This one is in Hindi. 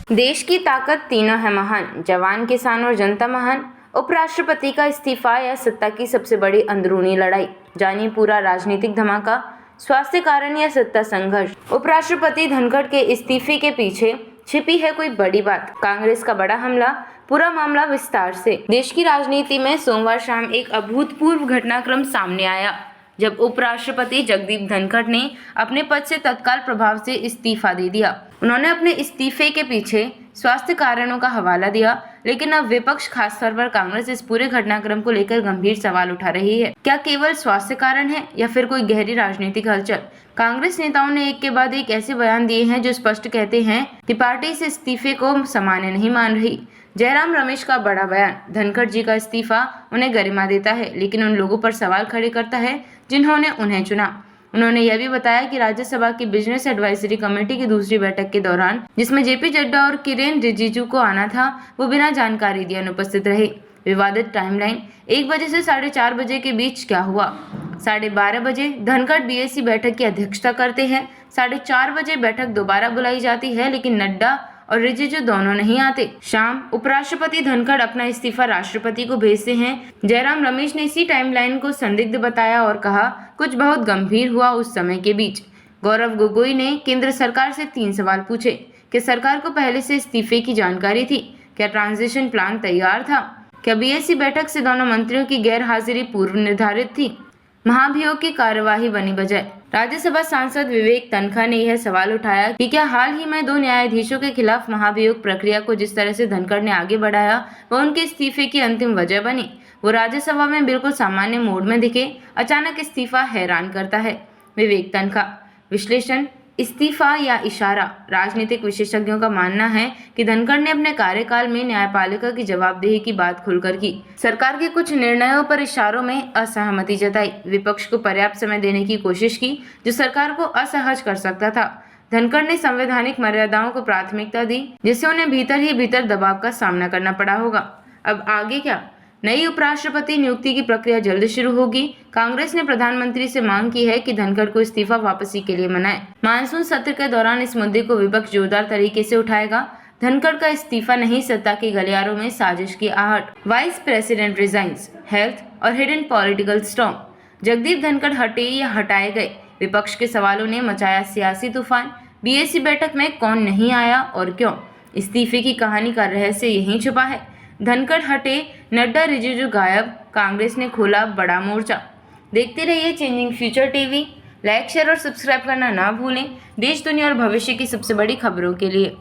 देश की ताकत तीनों है महान, जवान, किसान और जनता महान। उपराष्ट्रपति का इस्तीफा या सत्ता की सबसे बड़ी अंदरूनी लड़ाई, जानिए पूरा राजनीतिक धमाका। स्वास्थ्य कारण या सत्ता संघर्ष, उपराष्ट्रपति धनखड़ के इस्तीफे के पीछे छिपी है कोई बड़ी बात, कांग्रेस का बड़ा हमला। पूरा मामला विस्तार से। देश की राजनीति में सोमवार शाम एक अभूतपूर्व घटनाक्रम सामने आया जब उपराष्ट्रपति जगदीप धनखड़ ने अपने पद से तत्काल प्रभाव से इस्तीफा दे दिया। उन्होंने अपने इस्तीफे के पीछे स्वास्थ्य कारणों का हवाला दिया, लेकिन अब विपक्ष, खासतौर पर कांग्रेस, इस पूरे घटनाक्रम को लेकर गंभीर सवाल उठा रही है। क्या केवल स्वास्थ्य कारण है या फिर कोई गहरी राजनीतिक हलचल? कांग्रेस नेताओं ने एक के बाद एक ऐसे बयान दिए हैं जो स्पष्ट कहते हैं कि पार्टी इस इस्तीफे को सामान्य नहीं मान रही। जयराम रमेश का बड़ा बयान, धनखड़ जी का इस्तीफा उन्हें गरिमा देता है, लेकिन उन लोगों पर सवाल खड़े करता है जिन्होंने उन्हें चुना। उन्होंने यह भी बताया कि राज्यसभा की बिजनेस एडवाइजरी कमेटी की दूसरी बैठक के दौरान, जिसमें जेपी नड्डा और किरेन रिजिजू को आना था, वो बिना जानकारी दिए अनुपस्थित रहे। विवादित टाइमलाइन, 1 बजे से 4:30 बजे के बीच क्या हुआ? 12:30 बजे धनखड़ बीएसी बैठक की अध्यक्षता करते हैं। 4:30 बजे बैठक दोबारा बुलाई जाती है, लेकिन नड्डा और रिजिजू दोनों नहीं आते। शाम, उपराष्ट्रपति धनखड़ अपना इस्तीफा राष्ट्रपति को भेजते हैं। जयराम रमेश ने इसी टाइमलाइन को संदिग्ध बताया और कहा, कुछ बहुत गंभीर हुआ उस समय के बीच। गौरव गोगोई ने केंद्र सरकार से 3 सवाल पूछे। क्या सरकार को पहले से इस्तीफे की जानकारी थी? क्या ट्रांजिशन प्लान तैयार था? क्या बीएसी बैठक से दोनों मंत्रियों की गैर हाजिरी पूर्व निर्धारित थी? महाभियोग की कार्यवाही बनी बजाय। राज्यसभा सांसद विवेक तन्खा ने यह सवाल उठाया कि क्या हाल ही में 2 न्यायाधीशों के खिलाफ महाभियोग प्रक्रिया को जिस तरह से धनखड़ ने आगे बढ़ाया, वह उनके इस्तीफे की अंतिम वजह बनी। वो राज्यसभा में बिल्कुल सामान्य मोड में दिखे, अचानक इस्तीफा हैरान करता है। विवेक तन्खा विश्लेषण, इस्तीफा या इशारा। राजनीतिक विशेषज्ञों का मानना है कि धनखड़ ने अपने कार्यकाल में न्यायपालिका की जवाबदेही की बात खुलकर की। सरकार के कुछ निर्णयों पर इशारों में असहमति जताई, विपक्ष को पर्याप्त समय देने की कोशिश की जो सरकार को असहज कर सकता था। धनखड़ ने संवैधानिक मर्यादाओं को प्राथमिकता दी, जिससे उन्हें भीतर ही भीतर दबाव का सामना करना पड़ा होगा। अब आगे क्या? नई उपराष्ट्रपति नियुक्ति की प्रक्रिया जल्द शुरू होगी। कांग्रेस ने प्रधानमंत्री से मांग की है कि धनखड़ को इस्तीफा वापसी के लिए मनाए। मानसून सत्र के दौरान इस मुद्दे को विपक्ष जोरदार तरीके से उठाएगा। धनखड़ का इस्तीफा नहीं, सत्ता के गलियारों में साजिश की आहट। वाइस प्रेसिडेंट रिजाइंस, हेल्थ और hidden political storm. Jagdeep Dhankhar हटे या हटाए गए? विपक्ष के सवालों ने मचाया सियासी तूफान। बीएसी बैठक में कौन नहीं आया और क्यों? इस्तीफे की कहानी का रहस्य यहीं छुपा है। धनखड़ हटे, नड्डा रिजिजू गायब, कांग्रेस ने खोला बड़ा मोर्चा। देखते रहिए changing future TV. Like, share और सब्सक्राइब करना ना भूलें, देश, दुनिया और भविष्य की सबसे बड़ी खबरों के लिए।